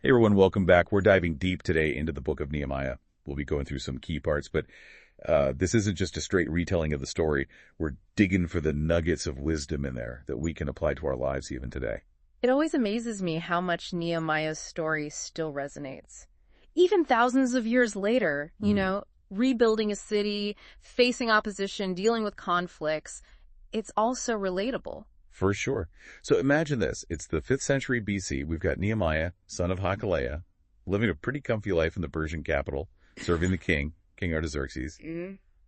Hey everyone, welcome back. We're diving deep today into the Book of Nehemiah. We'll be going through some key parts, but this isn't just a straight retelling of the story. We're digging for the nuggets of wisdom in there that we can apply to our lives even today. It always amazes me how much Nehemiah's story still resonates. Even thousands of years later, rebuilding a city, facing opposition, dealing with conflicts, it's also relatable. For sure. So imagine this. It's the 5th century BC. We've got Nehemiah, son of Hakaliah, living a pretty comfy life in the Persian capital, serving the king, King Artaxerxes.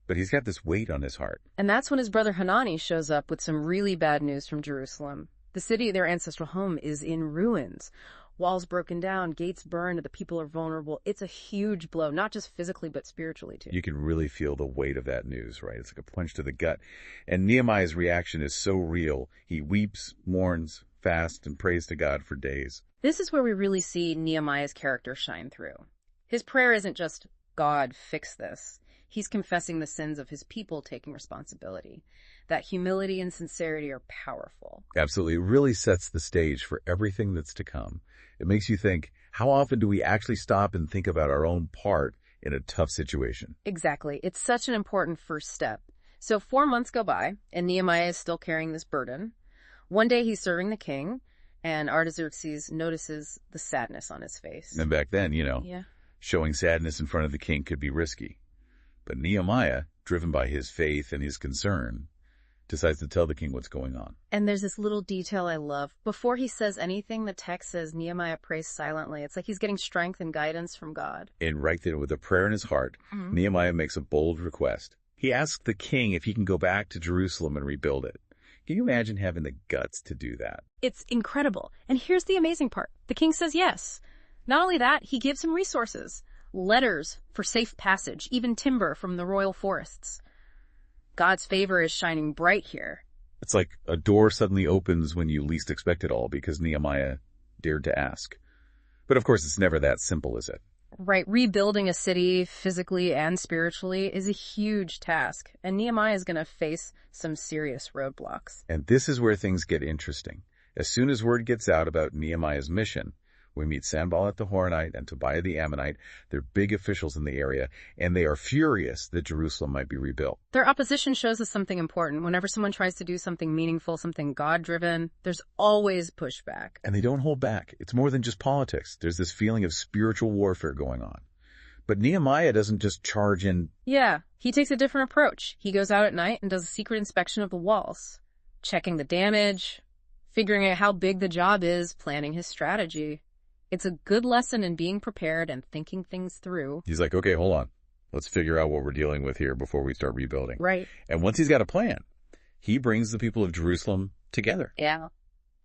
But he's got this weight on his heart. And that's when his brother Hanani shows up with some really bad news from Jerusalem. The city, their ancestral home, is in ruins. Walls broken down, gates burned, the people are vulnerable. It's a huge blow, not just physically, but spiritually too. You can really feel the weight of that news, right? It's like a punch to the gut. And Nehemiah's reaction is so real. He weeps, mourns, fasts, and prays to God for days. This is where we really see Nehemiah's character shine through. His prayer isn't just, God, fix this. He's confessing the sins of his people, taking responsibility. That humility and sincerity are powerful. Absolutely. It really sets the stage for everything that's to come. It makes you think, how often do we actually stop and think about our own part in a tough situation? Exactly. It's such an important first step. So 4 months go by, and Nehemiah is still carrying this burden. One day he's serving the king, and Artaxerxes notices the sadness on his face. And back then, showing sadness in front of the king could be risky. But Nehemiah, driven by his faith and his concern, decides to tell the king what's going on. And there's this little detail I love. Before he says anything, the text says Nehemiah prays silently. It's like he's getting strength and guidance from God. And right there, with a prayer in his heart, Nehemiah makes a bold request. He asks the king if he can go back to Jerusalem and rebuild it. Can you imagine having the guts to do that? It's incredible. And here's the amazing part. The king says yes. Not only that, he gives him resources. Letters for safe passage, even timber from the royal forests. God's favor is shining bright here. It's like a door suddenly opens when you least expect it all because Nehemiah dared to ask. But of course, it's never that simple, is it? Right. Rebuilding a city physically and spiritually is a huge task, and Nehemiah is going to face some serious roadblocks. And this is where things get interesting. As soon as word gets out about Nehemiah's mission, we meet Sanballat the Horonite and Tobiah the Ammonite. They're big officials in the area, and they are furious that Jerusalem might be rebuilt. Their opposition shows us something important. Whenever someone tries to do something meaningful, something God-driven, there's always pushback. And they don't hold back. It's more than just politics. There's this feeling of spiritual warfare going on. But Nehemiah doesn't just charge in. Yeah, he takes a different approach. He goes out at night and does a secret inspection of the walls, checking the damage, figuring out how big the job is, planning his strategy. It's a good lesson in being prepared and thinking things through. He's like, okay, hold on. Let's figure out what we're dealing with here before we start rebuilding. Right. And once he's got a plan, he brings the people of Jerusalem together. Yeah.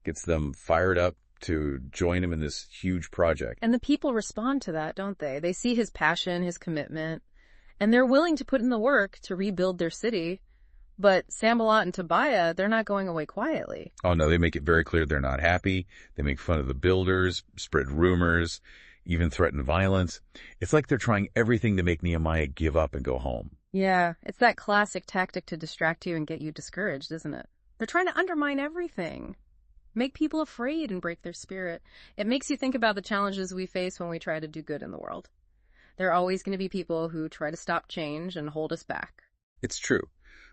Gets them fired up to join him in this huge project. And the people respond to that, don't they? They see his passion, his commitment, and they're willing to put in the work to rebuild their city. But Sanballat and Tobiah, they're not going away quietly. Oh, no, they make it very clear they're not happy. They make fun of the builders, spread rumors, even threaten violence. It's like they're trying everything to make Nehemiah give up and go home. Yeah, it's that classic tactic to distract you and get you discouraged, isn't it? They're trying to undermine everything, make people afraid and break their spirit. It makes you think about the challenges we face when we try to do good in the world. There are always going to be people who try to stop change and hold us back. It's true.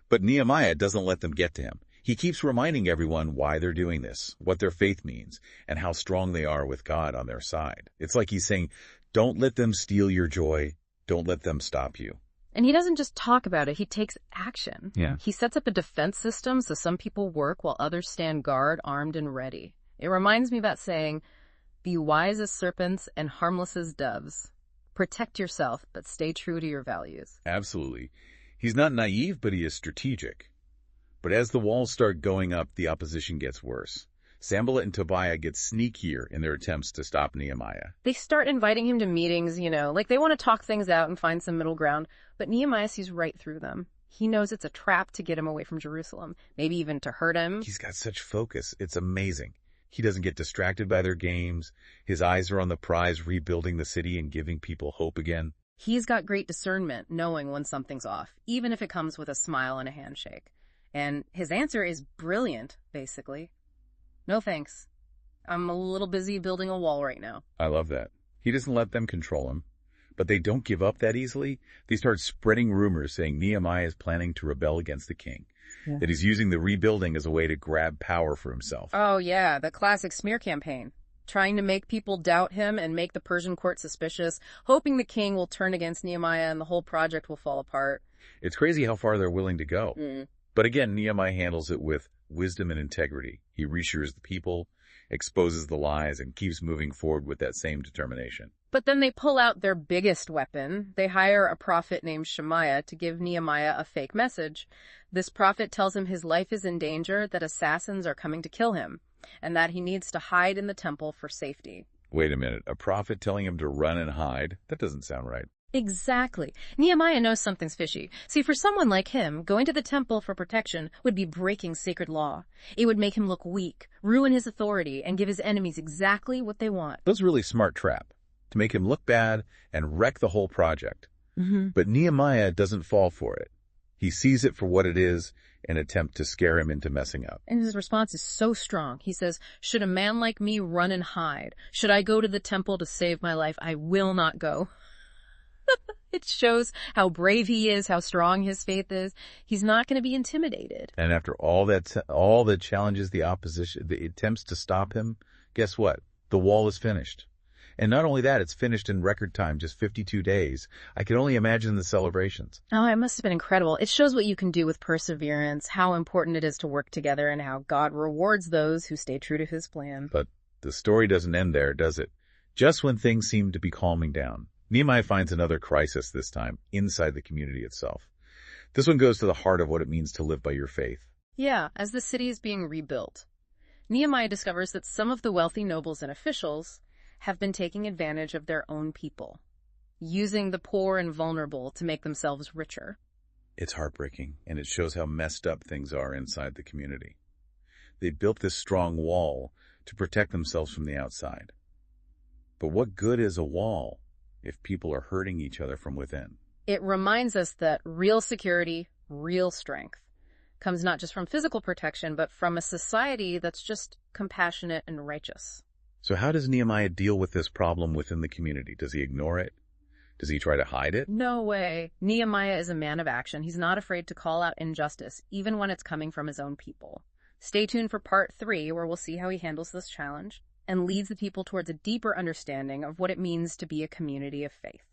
But Nehemiah doesn't let them get to him. He keeps reminding everyone why they're doing this, what their faith means, and how strong they are with God on their side. It's like he's saying, don't let them steal your joy. Don't let them stop you. And he doesn't just talk about it, he takes action. Yeah. He sets up a defense system so some people work while others stand guard, armed and ready. It reminds me of that saying, be wise as serpents and harmless as doves. Protect yourself, but stay true to your values. Absolutely. He's not naive, but he is strategic. But as the walls start going up, the opposition gets worse. Sanballat and Tobiah get sneakier in their attempts to stop Nehemiah. They start inviting him to meetings, like they want to talk things out and find some middle ground, but Nehemiah sees right through them. He knows it's a trap to get him away from Jerusalem, maybe even to hurt him. He's got such focus. It's amazing. He doesn't get distracted by their games. His eyes are on the prize, rebuilding the city and giving people hope again. He's got great discernment, knowing when something's off, even if it comes with a smile and a handshake. And his answer is brilliant, basically. No thanks. I'm a little busy building a wall right now. I love that. He doesn't let them control him. But they don't give up that easily. They start spreading rumors saying Nehemiah is planning to rebel against the king, that he's using the rebuilding as a way to grab power for himself. Oh, yeah, the classic smear campaign. Trying to make people doubt him and make the Persian court suspicious, hoping the king will turn against Nehemiah and the whole project will fall apart. It's crazy how far they're willing to go. But again, Nehemiah handles it with wisdom and integrity. He reassures the people, exposes the lies, and keeps moving forward with that same determination. But then they pull out their biggest weapon. They hire a prophet named Shemaiah to give Nehemiah a fake message. This prophet tells him his life is in danger, that assassins are coming to kill him, and that he needs to hide in the temple for safety. Wait a minute, a prophet telling him to run and hide? That doesn't sound right. Exactly. Nehemiah knows something's fishy. See, for someone like him, going to the temple for protection would be breaking sacred law. It would make him look weak, ruin his authority, and give his enemies exactly what they want. That's a really smart trap, to make him look bad and wreck the whole project. But Nehemiah doesn't fall for it. He sees it for what it is and attempt to scare him into messing up. And his response is so strong. He says, "Should a man like me run and hide? Should I go to the temple to save my life? I will not go." It shows how brave he is, how strong his faith is. He's not going to be intimidated. And after all the challenges, the opposition, the attempts to stop him, guess what? The wall is finished. And not only that, it's finished in record time, just 52 days. I can only imagine the celebrations. Oh, it must have been incredible. It shows what you can do with perseverance, how important it is to work together, and how God rewards those who stay true to his plan. But the story doesn't end there, does it? Just when things seem to be calming down, Nehemiah finds another crisis, this time inside the community itself. This one goes to the heart of what it means to live by your faith. Yeah, as the city is being rebuilt, Nehemiah discovers that some of the wealthy nobles and officials have been taking advantage of their own people, using the poor and vulnerable to make themselves richer. It's heartbreaking, and it shows how messed up things are inside the community. They built this strong wall to protect themselves from the outside. But what good is a wall if people are hurting each other from within? It reminds us that real security, real strength, comes not just from physical protection, but from a society that's just compassionate and righteous. So how does Nehemiah deal with this problem within the community? Does he ignore it? Does he try to hide it? No way. Nehemiah is a man of action. He's not afraid to call out injustice, even when it's coming from his own people. Stay tuned for part 3, where we'll see how he handles this challenge and leads the people towards a deeper understanding of what it means to be a community of faith.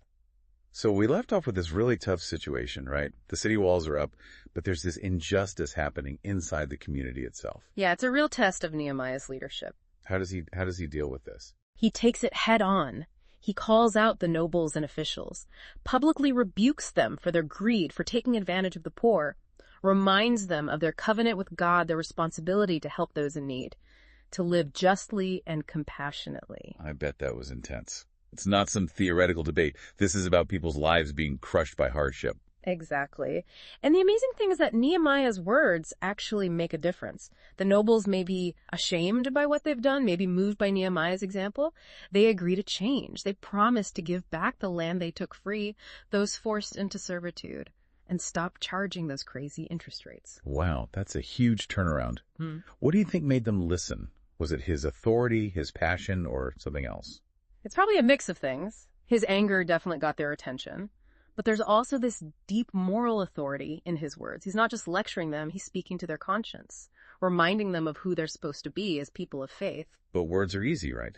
So we left off with this really tough situation, right? The city walls are up, but there's this injustice happening inside the community itself. Yeah, it's a real test of Nehemiah's leadership. How does he deal with this? He takes it head on. He calls out the nobles and officials, publicly rebukes them for their greed, for taking advantage of the poor, reminds them of their covenant with God, their responsibility to help those in need, to live justly and compassionately. I bet that was intense. It's not some theoretical debate. This is about people's lives being crushed by hardship. Exactly. And the amazing thing is that Nehemiah's words actually make a difference. The nobles may be ashamed by what they've done, maybe moved by Nehemiah's example. They agree to change. They promise to give back the land they took free, those forced into servitude, and stop charging those crazy interest rates. Wow, that's a huge turnaround. What do you think made them listen? Was it his authority, his passion, or something else? It's probably a mix of things. His anger definitely got their attention. But there's also this deep moral authority in his words. He's not just lecturing them, he's speaking to their conscience, reminding them of who they're supposed to be as people of faith. But words are easy, right?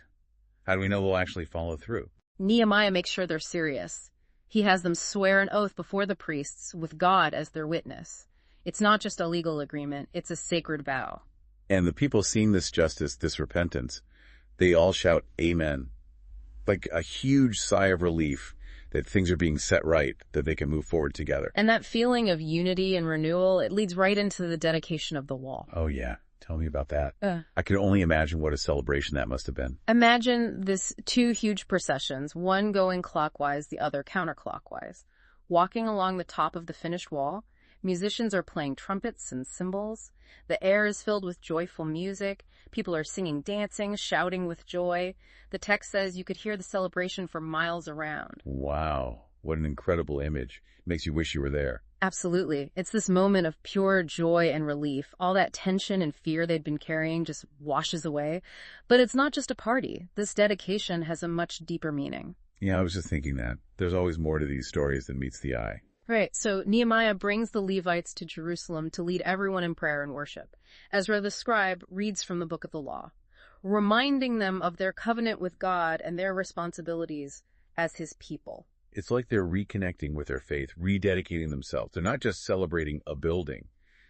How do we know they'll actually follow through? Nehemiah makes sure they're serious. He has them swear an oath before the priests with God as their witness. It's not just a legal agreement, it's a sacred vow. And the people seeing this justice, this repentance, they all shout, Amen. Like a huge sigh of relief that things are being set right, that they can move forward together. And that feeling of unity and renewal, it leads right into the dedication of the wall. Oh, yeah. Tell me about that. I can only imagine what a celebration that must have been. Imagine this 2 huge processions, one going clockwise, the other counterclockwise. Walking along the top of the finished wall, musicians are playing trumpets and cymbals. The air is filled with joyful music. People are singing, dancing, shouting with joy. The text says you could hear the celebration for miles around. Wow. What an incredible image. It makes you wish you were there. Absolutely. It's this moment of pure joy and relief. All that tension and fear they'd been carrying just washes away. But it's not just a party. This dedication has a much deeper meaning. Yeah, I was just thinking that. There's always more to these stories than meets the eye. Right, so Nehemiah brings the Levites to Jerusalem to lead everyone in prayer and worship. Ezra the scribe reads from the book of the law, reminding them of their covenant with God and their responsibilities as his people. It's like they're reconnecting with their faith, rededicating themselves. They're not just celebrating a building.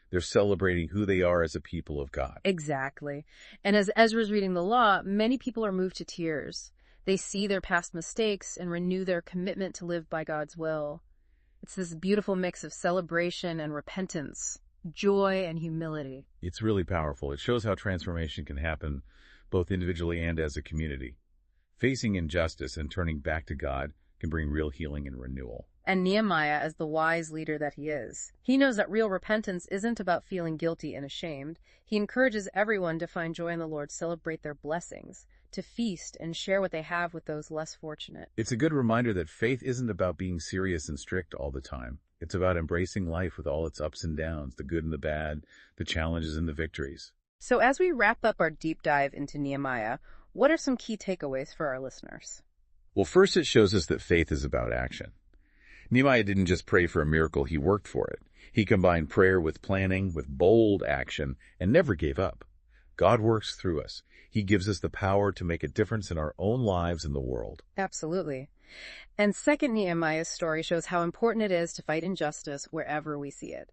They're celebrating who they are as a people of God. Exactly. And as Ezra's reading the law, many people are moved to tears. They see their past mistakes and renew their commitment to live by God's will. It's this beautiful mix of celebration and repentance, joy and humility. It's really powerful. It shows how transformation can happen both individually and as a community. Facing injustice and turning back to God can bring real healing and renewal. And Nehemiah, as the wise leader that he is, he knows that real repentance isn't about feeling guilty and ashamed. He encourages everyone to find joy in the Lord, celebrate their blessings, to feast and share what they have with those less fortunate. It's a good reminder that faith isn't about being serious and strict all the time. It's about embracing life with all its ups and downs, the good and the bad, the challenges and the victories. So as we wrap up our deep dive into Nehemiah, what are some key takeaways for our listeners? Well, first it shows us that faith is about action. Nehemiah didn't just pray for a miracle, he worked for it. He combined prayer with planning, with bold action, and never gave up. God works through us. He gives us the power to make a difference in our own lives and the world. Absolutely. And second, Nehemiah's story shows how important it is to fight injustice wherever we see it.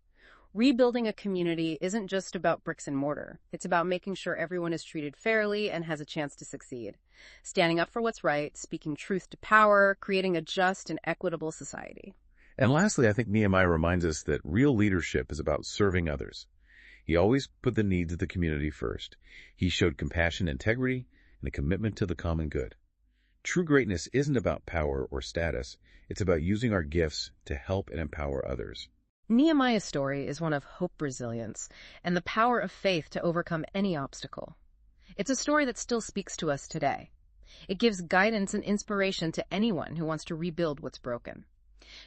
Rebuilding a community isn't just about bricks and mortar. It's about making sure everyone is treated fairly and has a chance to succeed. Standing up for what's right, speaking truth to power, creating a just and equitable society. And lastly, I think Nehemiah reminds us that real leadership is about serving others. He always put the needs of the community first. He showed compassion, integrity, and a commitment to the common good. True greatness isn't about power or status. It's about using our gifts to help and empower others. Nehemiah's story is one of hope, resilience, and the power of faith to overcome any obstacle. It's a story that still speaks to us today. It gives guidance and inspiration to anyone who wants to rebuild what's broken,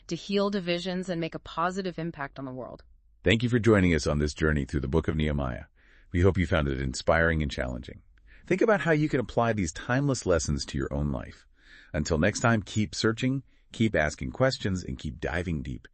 to heal divisions and make a positive impact on the world. Thank you for joining us on this journey through the Book of Nehemiah. We hope you found it inspiring and challenging. Think about how you can apply these timeless lessons to your own life. Until next time, keep searching, keep asking questions, and keep diving deep.